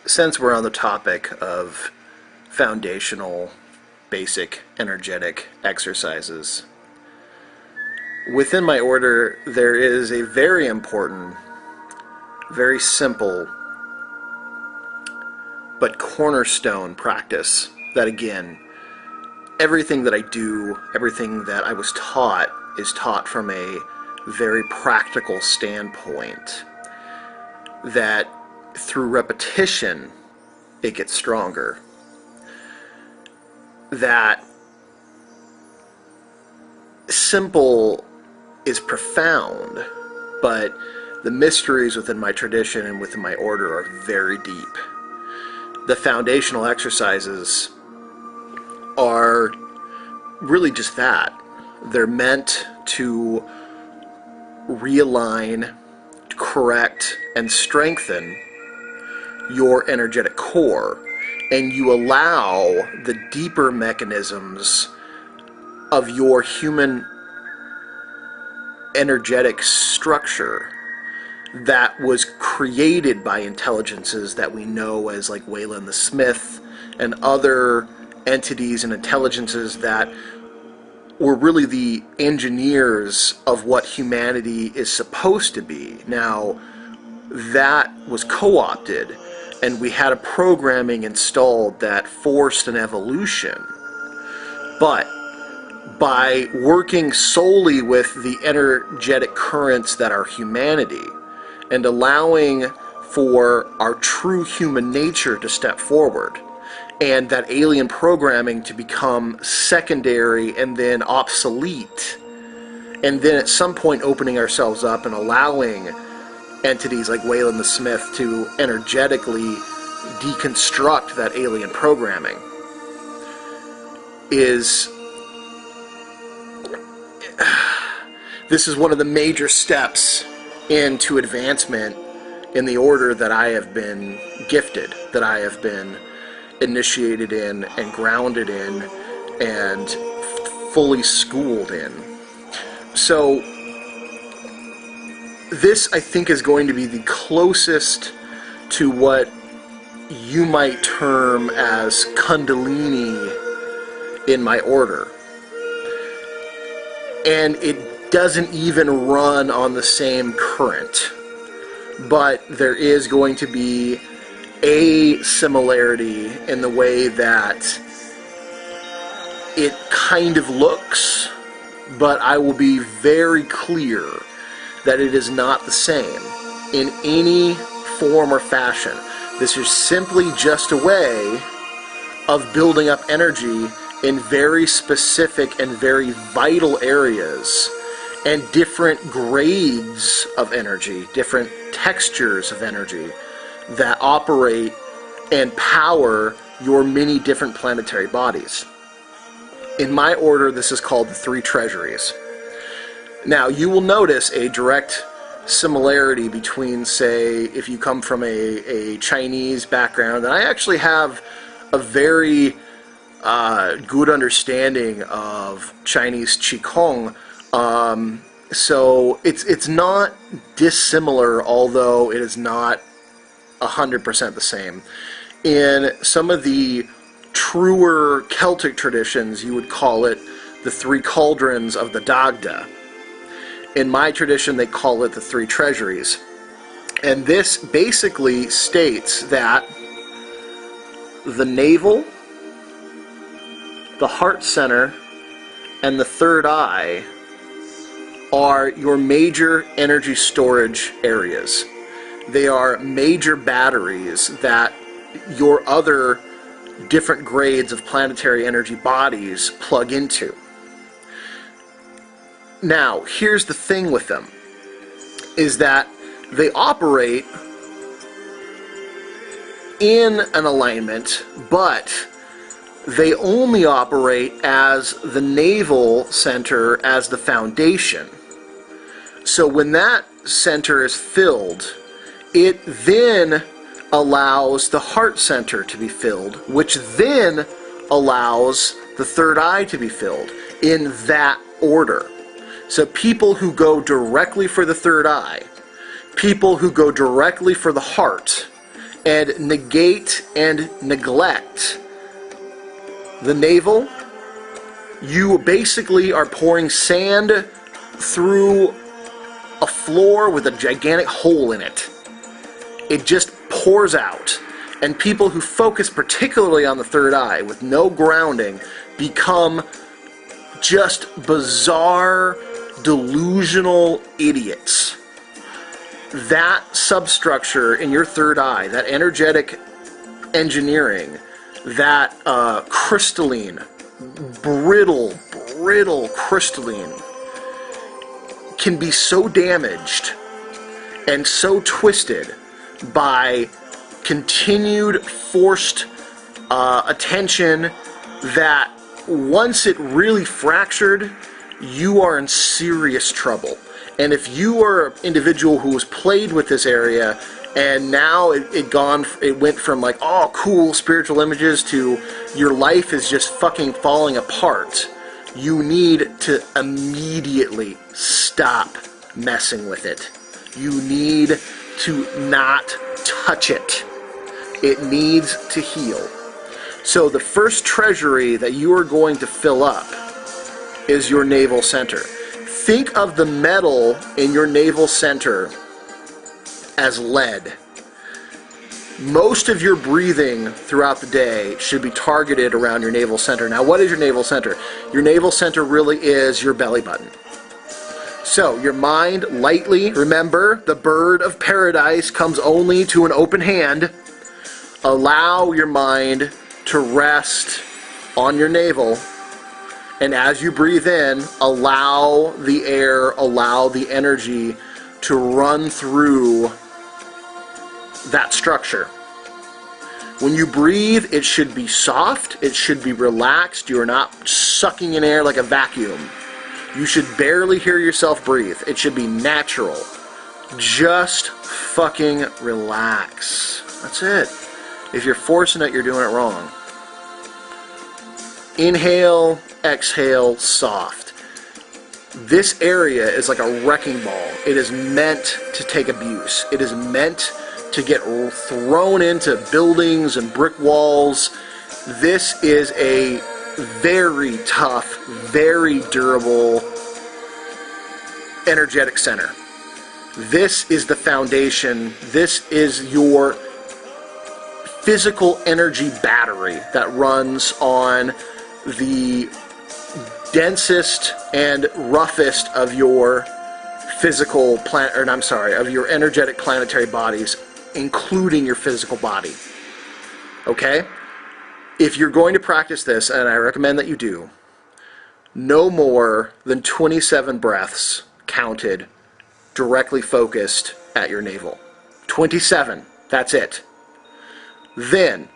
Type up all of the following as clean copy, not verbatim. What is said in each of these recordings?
since we're on the topic of foundational, basic, energetic exercises, within my order there is a very important, very simple, but cornerstone practice that, again, everything that I do, everything that I was taught, is taught from a very practical standpoint, that through repetition it gets stronger. That simple is profound, but the mysteries within my tradition and within my order are very deep. The foundational exercises are really just that. They're meant to realign, correct, and strengthen your energetic core, and you allow the deeper mechanisms of your human energetic structure that was created by intelligences that we know as like Wayland the Smith and other entities and intelligences that were really the engineers of what humanity is supposed to be. Now, that was co-opted, and we had a programming installed that forced an evolution. But by working solely with the energetic currents that are humanity, and allowing for our true human nature to step forward, and that alien programming to become secondary and then obsolete, and then at some point opening ourselves up and allowing entities like Wayland the Smith to energetically deconstruct that alien programming, this is one of the major steps into advancement in the order that I have been gifted, that I have been initiated in and grounded in and fully schooled in. So this, I think, is going to be the closest to what you might term as Kundalini in my order. And it doesn't even run on the same current, but there is going to be a similarity in the way that it kind of looks, but I will be very clear that it is not the same in any form or fashion. This is simply just a way of building up energy in very specific and very vital areas, and different grades of energy, different textures of energy that operate and power your many different planetary bodies. In my order, this is called the three treasuries. Now, you will notice a direct similarity between, say, if you come from a Chinese background, and I actually have a very good understanding of Chinese Qigong, so it's not dissimilar, although it is not 100% the same. In some of the truer Celtic traditions, you would call it the three cauldrons of the Dagda. In my tradition, they call it the three treasuries. And this basically states that the navel, the heart center, and the third eye are your major energy storage areas. They are major batteries that your other different grades of planetary energy bodies plug into. Now, here's the thing with them, is that they operate in an alignment, but they only operate as the navel center, as the foundation. So when that center is filled, it then allows the heart center to be filled, which then allows the third eye to be filled, in that order. So people who go directly for the third eye, people who go directly for the heart, and negate and neglect the navel, you basically are pouring sand through a floor with a gigantic hole in it. It just pours out. And people who focus particularly on the third eye with no grounding become just bizarre, delusional idiots. That substructure in your third eye, that energetic engineering, that crystalline, brittle crystalline, can be so damaged and so twisted by continued forced attention that once it really fractured, you are in serious trouble. And if you are an individual who has played with this area and now it went from like, oh, cool spiritual images to your life is just fucking falling apart, you need to immediately stop messing with it. You need to not touch it. It needs to heal. So the first treasury that you are going to fill up is your navel center. Think of the metal in your navel center as lead. Most of your breathing throughout the day should be targeted around your navel center. Now, what is your navel center? Your navel center really is your belly button. So, your mind lightly, remember, the bird of paradise comes only to an open hand. Allow your mind to rest on your navel. And as you breathe in, allow the air, allow the energy to run through that structure. When you breathe, it should be soft, it should be relaxed. You are not sucking in air like a vacuum. You should barely hear yourself breathe. It should be natural. Just fucking relax. That's it. If you're forcing it, you're doing it wrong. Inhale, exhale, soft. This area is like a wrecking ball. It is meant to take abuse. It is meant to get thrown into buildings and brick walls. This is a very tough, very durable, energetic center. This is the foundation. This is your physical energy battery that runs on the densest and roughest of your physical of your energetic planetary bodies, including your physical body. Okay? If you're going to practice this, and I recommend that you do, no more than 27 breaths counted directly focused at your navel. 27. That's it. Then,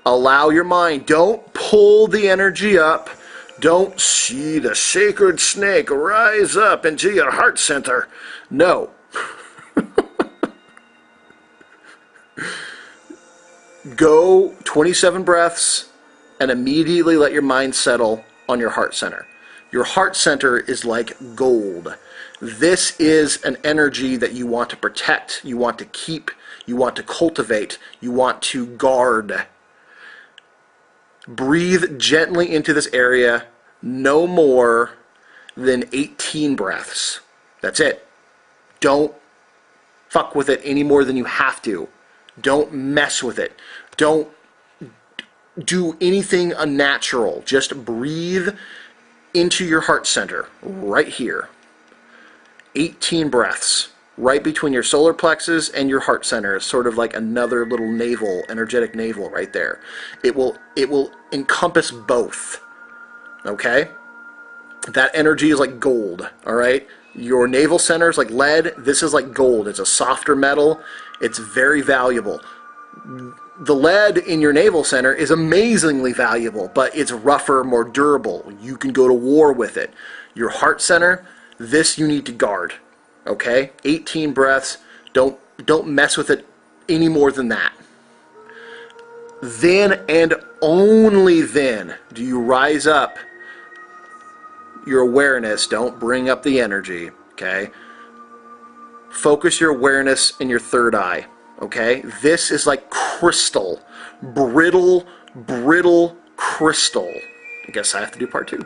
allow your mind. Don't pull the energy up. Don't see the sacred snake rise up into your heart center. No. Go 27 breaths and immediately let your mind settle on your heart center. Your heart center is like gold. This is an energy that you want to protect, you want to keep, you want to cultivate, you want to guard. Breathe gently into this area, no more than 18 breaths. That's it. Don't fuck with it any more than you have to. Don't mess with it. Don't do anything unnatural. Just breathe into your heart center, right here. 18 breaths, right between your solar plexus and your heart center, sort of like another little navel, energetic navel right there. It will encompass both, okay? That energy is like gold, all right? Your navel center is like lead. This is like gold. It's a softer metal. It's very valuable. The lead in your navel center is amazingly valuable, but it's rougher, more durable. You can go to war with it. Your heart center, this you need to guard, okay? 18 breaths. Don't mess with it any more than that. Then and only then do you rise up your awareness. Don't bring up the energy, okay? Focus your awareness in your third eye. Okay? This is like crystal. Brittle crystal. I guess I have to do part 2.